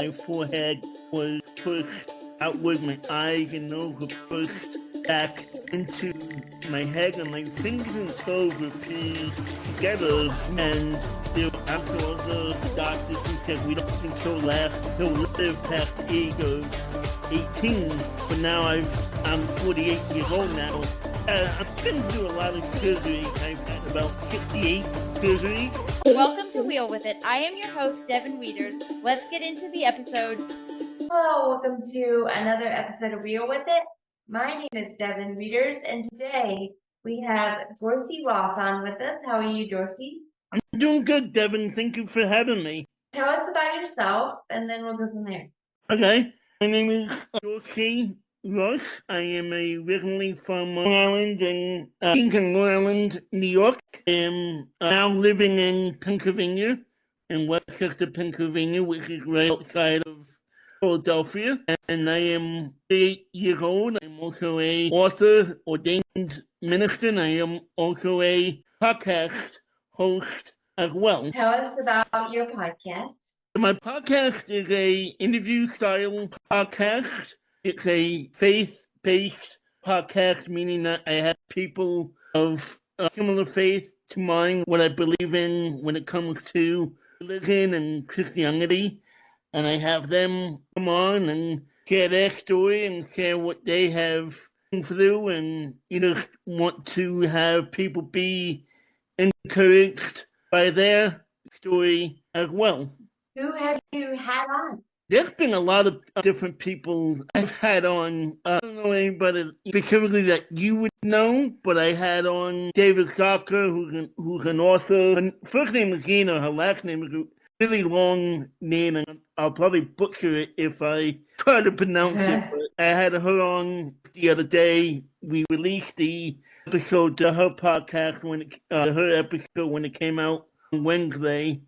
My forehead was pushed outward, my eyes and nose were pushed back into my head, and my fingers and toes were fused together. And there were also other doctors who said we don't think he'll live past the age of 18. But now I'm 48 years old now. I've been through a lot of surgeries. I've had about 68 surgeries. Welcome to Wheel With It. I am your host, Devin Wieters. Let's get into the episode. Hello, welcome to another episode of Wheel With It. My name is Devin Wieters, and today we have Dorsey Ross on with us. How are you, Dorsey? I'm doing good, Devin. Thank you for having me. Tell us about yourself, and then we'll go from there. Okay. My name is Dorsey Ross. I am originally from Long Island and Long Island, New York. I am now living in Pennsylvania, in Westchester, Pennsylvania, which is right outside of Philadelphia. And I am 8 years old. I'm also a author, ordained minister, and I am also a podcast host as well. Tell us about your podcast. My podcast is a interview style podcast. It's a faith-based podcast, meaning that I have people of similar faith to mine, what I believe in when it comes to religion and Christianity. And I have them come on and share their story and share what they have been through, and want to have people be encouraged by their story as well. Who have you had on? There's been a lot of different people I've had on. I don't know anybody specifically that you would know, but I had on David Zucker, who's an author. Her first name is Gina, her last name is a really long name, and I'll probably butcher it if I try to pronounce it. But I had her on the other day. We released the episode to her podcast her episode when it came out on Wednesday.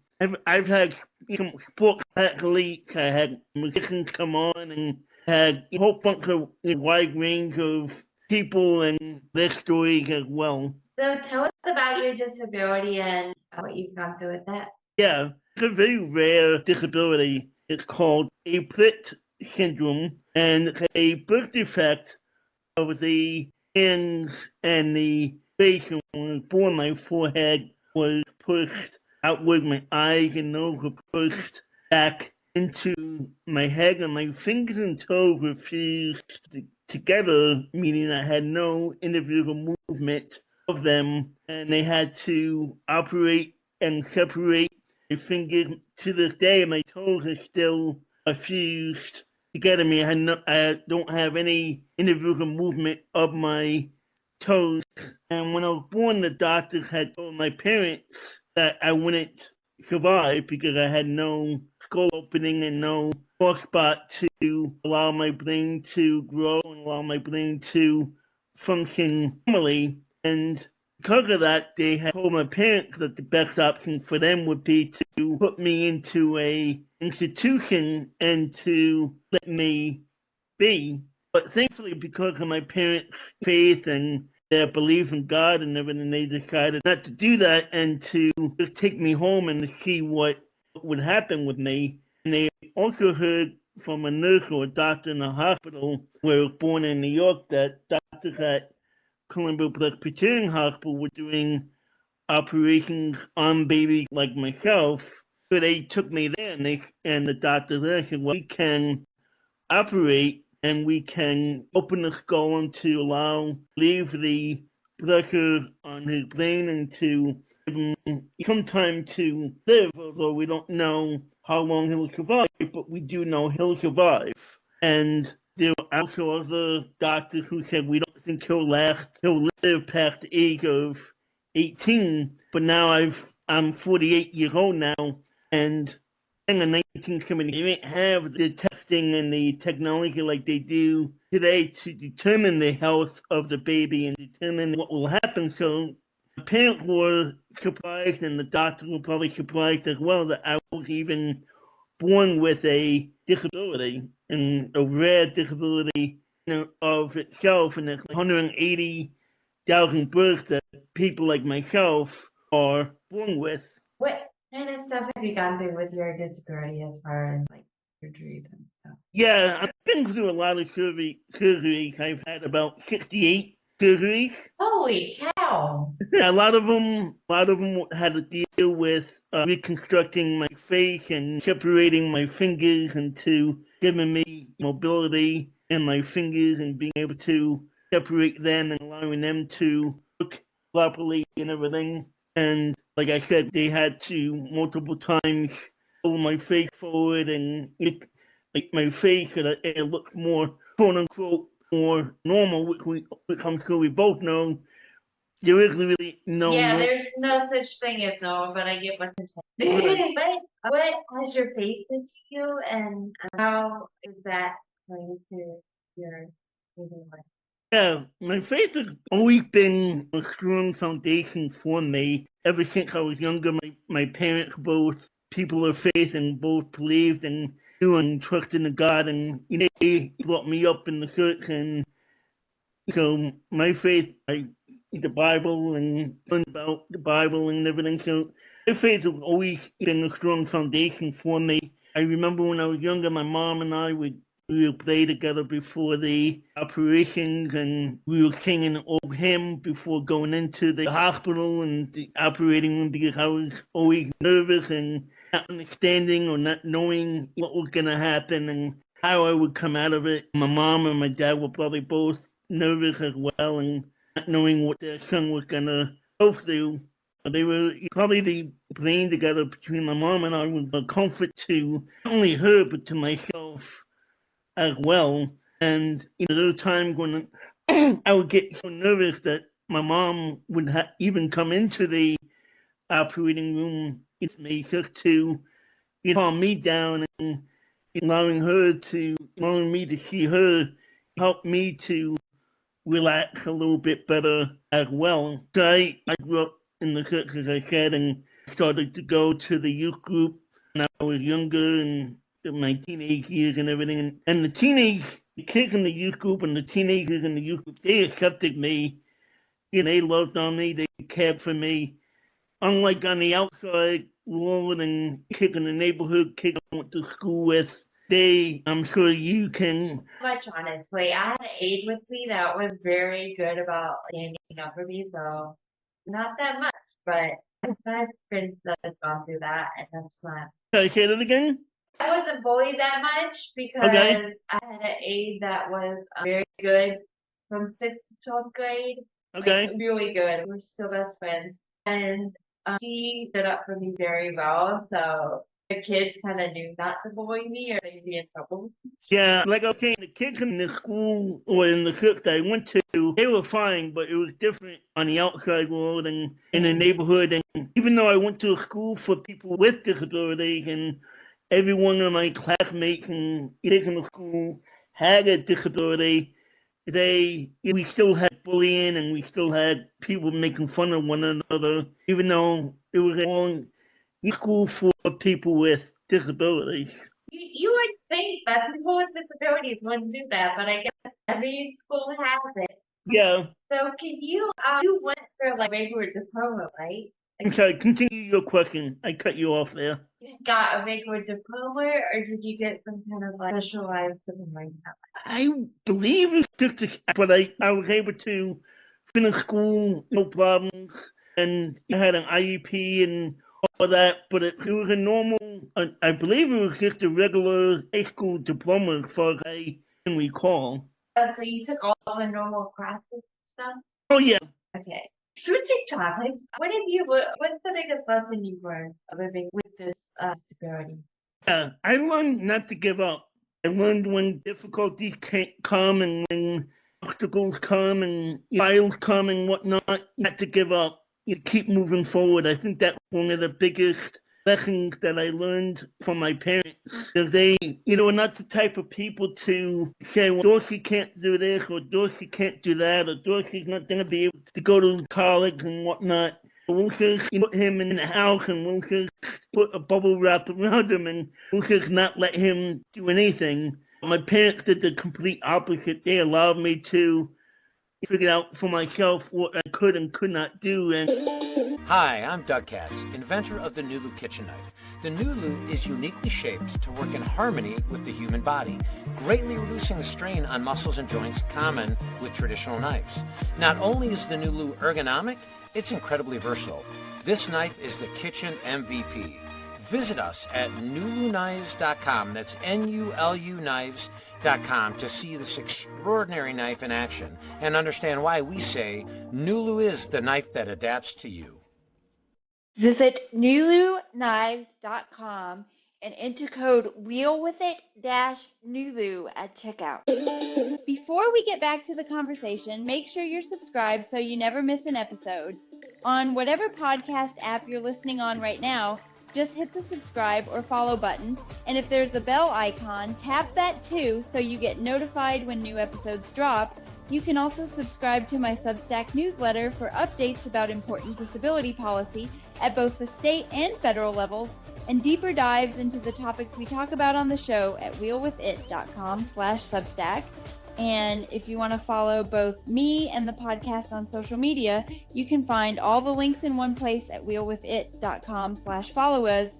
I've had some sports athletes, I had musicians come on, and had a whole bunch of wide range of people and their stories as well. So tell us about your disability and what you've gone through with that. Yeah, it's a very rare disability. It's called Apert Syndrome, and it's a birth defect of the hands and the face. When I was born, my forehead was pushed outward, my eyes and nose were pushed back into my head, and my fingers and toes were fused together, meaning I had no individual movement of them, and they had to operate and separate my fingers. To this day, my toes are still fused together. I don't have any individual movement of my toes. And when I was born, the doctors had told my parents that I wouldn't survive because I had no skull opening and no soft spot to allow my brain to grow and allow my brain to function normally. And because of that, they had told my parents that the best option for them would be to put me into an institution and to let me be. But thankfully, because of my parents' faith and their belief in God and everything, they decided not to do that and to just take me home and to see what would happen with me. And they also heard from a nurse or a doctor in the hospital where I was born in New York that doctors at Columbia Presbyterian Hospital were doing operations on babies like myself. So they took me there, and the doctor there said, well, we can operate and we can open the skull and to relieve the pressure on his brain and to give him some time to live, although we don't know how long he'll survive, but we do know he'll survive. And there were also other doctors who said we don't think he'll live past the age of 18, but now I'm 48 years old now, and in the 1970s, they didn't have the testing and the technology like they do today to determine the health of the baby and determine what will happen. So the parents were surprised, and the doctors were probably surprised as well, that I was even born with a disability, and a rare disability of itself, and it's like 180,000 births that people like myself are born with. What kind of stuff have you gone through with your disability as far as like surgeries and stuff. Yeah, I've been through a lot of surgeries. I've had about 68 surgeries. Holy cow! Yeah, a lot of them had to deal with reconstructing my face and separating my fingers into giving me mobility in my fingers and being able to separate them and allowing them to work properly and everything. And like I said, they had to multiple times pull my face forward and like my face so that it looked more quote unquote more normal, which I'm sure we both know there is really no Yeah, normal. there's no such thing as normal, but I get what you're saying. What has your faith been to you, and how is that going to your daily life? Yeah, my faith has always been a strong foundation for me. Ever since I was younger, my parents both people of faith and both believed and knew and trusted in God, and they brought me up in the church. And so my faith, I the Bible and learned about the Bible and everything. So my faith has always been a strong foundation for me. I remember when I was younger, my mom and I would play together before the operations, and we were singing an old hymn before going into the hospital and the operating room because I was always nervous and not understanding or not knowing what was going to happen and how I would come out of it. My mom and my dad were probably both nervous as well and not knowing what their son was going to go through. They were probably the playing together between my mom and I was a comfort to not only her but to myself as well. And there were times when I would get so nervous that my mom would even come into the operating room with me just to calm me down and allowing me to see her help me to relax a little bit better as well. So I grew up in the church, as I said, and started to go to the youth group when I was younger and in my teenage years and everything. And the kids in the youth group and the teenagers in the youth group, they accepted me. They loved on me, they cared for me. Unlike on the outside world and kids in the neighborhood, kids I went to school with, I'm sure you can. Much honestly, I had an aide with me that was very good about standing up for me, so not that much, but I've friends that have gone through that, and that's not. Can I say that again? I wasn't bullied that much Okay. because I had an aide that was very good from 6th to 12th grade, Okay. like really good. We're still best friends, and she stood up for me very well, so the kids kind of knew not to bully me or they'd be in trouble. Yeah, like I was saying, the kids in the school or in the church that I went to, they were fine, but it was different on the outside world and in the neighborhood. And even though I went to a school for people with disabilities and every one of my classmates and kids in the school had a disability, we still had bullying and we still had people making fun of one another, even though it was all in school for people with disabilities. You would think that people with disabilities wouldn't do that, but I guess every school has it. Yeah. So can you went for like regular diploma, right? I'm sorry, continue your question. I cut you off there. You got a regular diploma, or did you get some kind of like specialized diploma? I believe it's just but I was able to finish school, no problems, and I had an IEP and all that, but it was a normal, I believe it was just a regular high school diploma as far as I can recall. Oh, so you took all the normal classes and stuff? Oh, yeah. Okay. Switching topics, what's the biggest lesson you've learned living with this disability? Yeah, I learned not to give up. I learned when difficulties come and when obstacles come and trials come and whatnot, not to give up. You keep moving forward. I think that's one of the biggest lessons that I learned from my parents. They, are not the type of people to say, well, Dorsey can't do this or Dorsey can't do that or Dorsey's not going to be able to go to college and whatnot. We'll just put him in the house and we'll just put a bubble wrap around him and we'll just not let him do anything. My parents did the complete opposite. They allowed me to figure out for myself what I could and could not do. And Hi, I'm Doug Katz, inventor of the Nulu kitchen knife. The Nulu is uniquely shaped to work in harmony with the human body, greatly reducing the strain on muscles and joints common with traditional knives. Not only is the Nulu ergonomic, it's incredibly versatile. This knife is the kitchen MVP. Visit us at nuluknives.com, that's N-U-L-U knives.com, to see this extraordinary knife in action and understand why we say Nulu is the knife that adapts to you. Visit nuluknives.com and enter code WheelWithIt-Nulu at checkout. Before we get back to the conversation, make sure you're subscribed so you never miss an episode. On whatever podcast app you're listening on right now, just hit the subscribe or follow button, and if there's a bell icon, tap that too so you get notified when new episodes drop. You can also subscribe to my Substack newsletter for updates about important disability policy at both the state and federal levels, and deeper dives into the topics we talk about on the show at wheelwithit.com/Substack. And if you want to follow both me and the podcast on social media, you can find all the links in one place at wheelwithit.com/followers.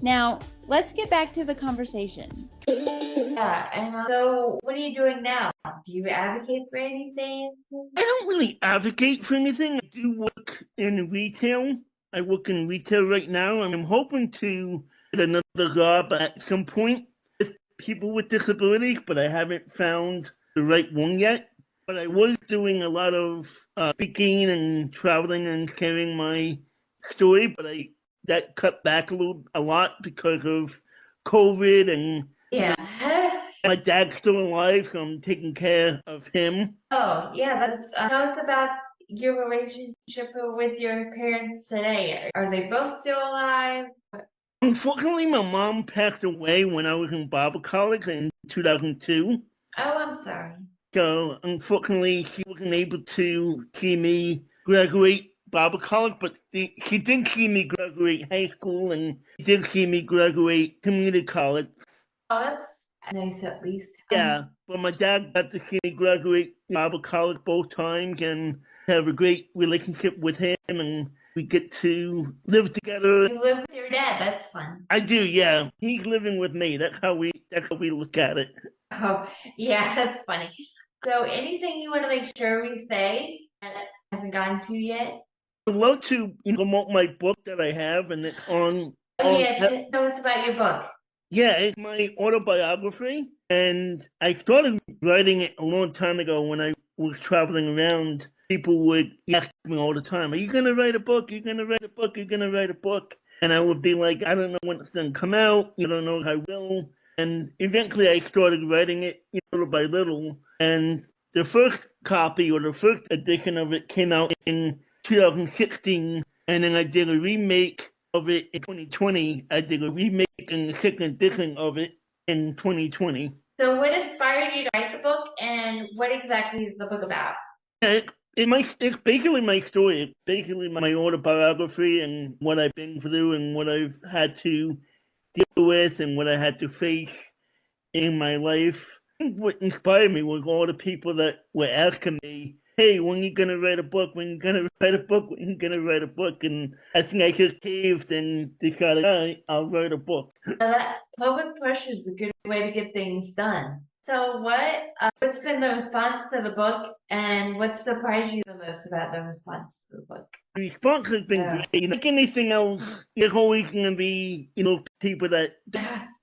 Now, let's get back to the conversation. Yeah, and so what are you doing now? Do you advocate for anything? I don't really advocate for anything. I do work in retail. I work in retail right now, and I'm hoping to get another job at some point with people with disabilities, but I haven't found the right one yet. But I was doing a lot of speaking and traveling and sharing my story, but that cut back a lot because of COVID, and Yeah. my dad's still alive, so I'm taking care of him. Oh, yeah, that's, tell us about your relationship with your parents today. Are they both still alive? Unfortunately, my mom passed away when I was in Bible college in 2002. Oh, I'm sorry. So, unfortunately, she wasn't able to see me graduate Bible college, but she did see me graduate high school, and she did see me graduate community college. Oh, that's nice at least. Yeah, but my dad got to see me graduate Bible college both times and have a great relationship with him, and we get to live together. You live with your dad, that's fun. I do, yeah. He's living with me. That's how we look at it. Oh, yeah, that's funny. So anything you want to make sure we say that I haven't gotten to yet? I'd love to promote my book that I have, and it's on. Oh, yeah, tell us about your book. Yeah, it's my autobiography, and I started writing it a long time ago when I was traveling around. People would ask me all the time, "Are you gonna write a book? Are you gonna write a book? Are you gonna write a book?" And I would be like, "I don't know when it's gonna come out. You don't know if I will." And eventually, I started writing it little by little. And the first copy or the first edition of it came out in 2016, and then I did a remake of it in 2020. I did a remake and the second edition of it in 2020. So what inspired you to write the book, and what exactly is the book about? It's basically my story. It's basically my autobiography and what I've been through and what I've had to deal with and what I had to face in my life. I think what inspired me was all the people that were asking me, "Hey, when are you gonna write a book? When are you gonna write a book? When are you gonna write a book?" And I think I just caved and decided, all right, I'll write a book. That public pressure is a good way to get things done. So what's been the response to the book, and what surprised you the most about the response to the book? The response has been great. Like anything else, there's always going to be, people that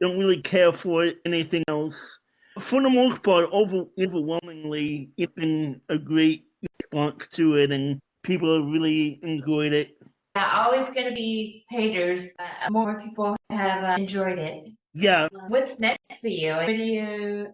don't really care for anything else. For the most part, overwhelmingly, it's been a great response to it, and people have really enjoyed it. Always going to be haters. More people have enjoyed it. Yeah. What's next for you? What are you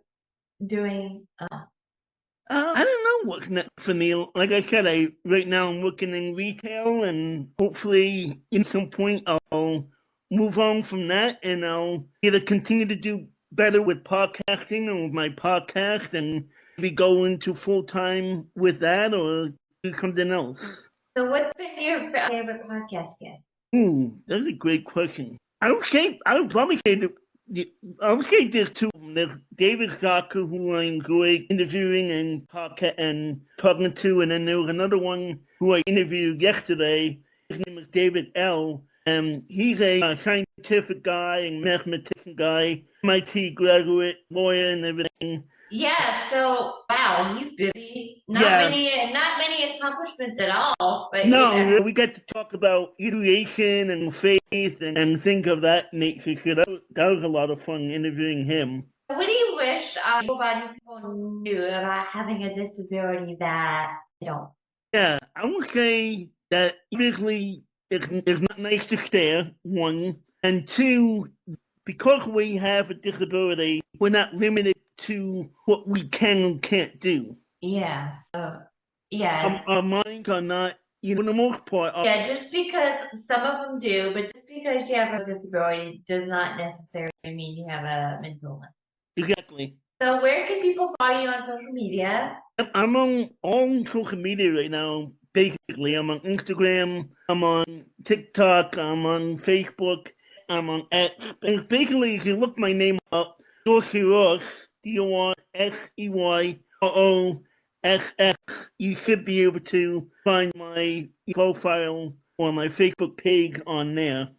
doing? I don't know what's next for me. Like I said, right now I'm working in retail, and hopefully, at some point, I'll move on from that, and I'll either continue to do better with podcasting or with my podcast, and maybe go into full time with that, or do something else. So, what's been your favorite podcast guest? Ooh, that's a great question. I would probably say there's two of them. There's David Zucker, who I enjoy interviewing and talking to, and then there was another one who I interviewed yesterday. His name is David L. He's a scientific guy and mathematician guy, MIT graduate, lawyer, and everything. Yeah, so wow, he's busy. Not many accomplishments at all. But no, we get to talk about ideation and faith and things of that nature. So that was a lot of fun interviewing him. What do you wish people knew about having a disability that they don't? Yeah, I would say that obviously it's not nice to stare, one, and two, because we have a disability, we're not limited to what we can and can't do. Yeah, so yeah. Our minds are not, for the most part. Yeah, just because some of them do, but just because you have a disability does not necessarily mean you have a mental one. Exactly. So where can people follow you on social media? I'm on all social media right now, basically. I'm on Instagram, I'm on TikTok, I'm on Facebook, I'm on X. And basically, if you look my name up, Dorsey Ross, DORSEYROSS, you should be able to find my profile or my Facebook page on there.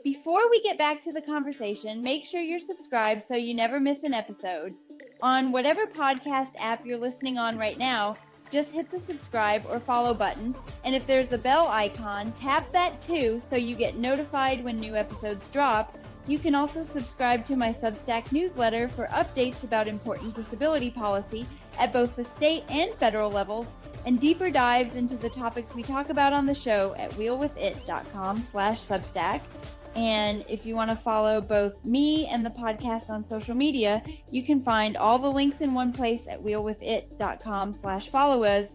Before we get back to the conversation, make sure you're subscribed so you never miss an episode. On whatever podcast app you're listening on right now, just hit the subscribe or follow button, and if there's a bell icon, tap that too so you get notified when new episodes drop. You can also subscribe to my Substack newsletter for updates about important disability policy at both the state and federal levels, and deeper dives into the topics we talk about on the show at wheelwithit.com/Substack. And if you want to follow both me and the podcast on social media, you can find all the links in one place at wheelwithit.com/followers.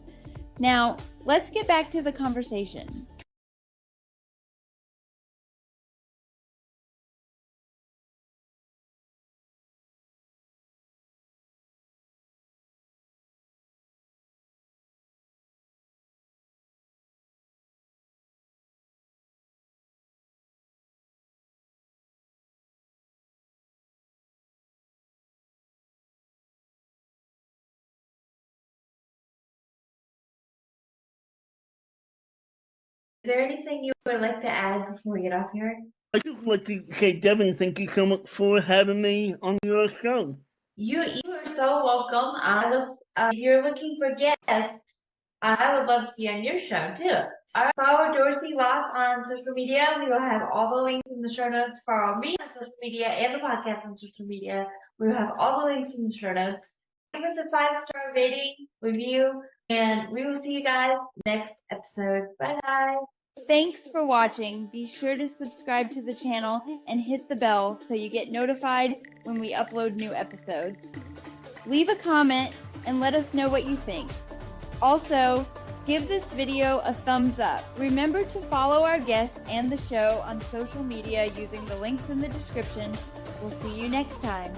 Now, let's get back to the conversation. Is there anything you would like to add before we get off here? I just like to say, Devin, thank you so much for having me on your show. You are so welcome. If you're looking for guests, I would love to be on your show too. Follow Dorsey Ross on social media. We will have all the links in the show notes. Follow me on social media and the podcast on social media. We will have all the links in the show notes. Give us a 5-star rating, review, and we will see you guys next episode. Bye. Thanks for watching. Be sure to subscribe to the channel and hit the bell so you get notified when we upload new episodes. Leave a comment and let us know what you think. Also, give this video a thumbs up. Remember to follow our guests and the show on social media using the links in the description. We'll see you next time.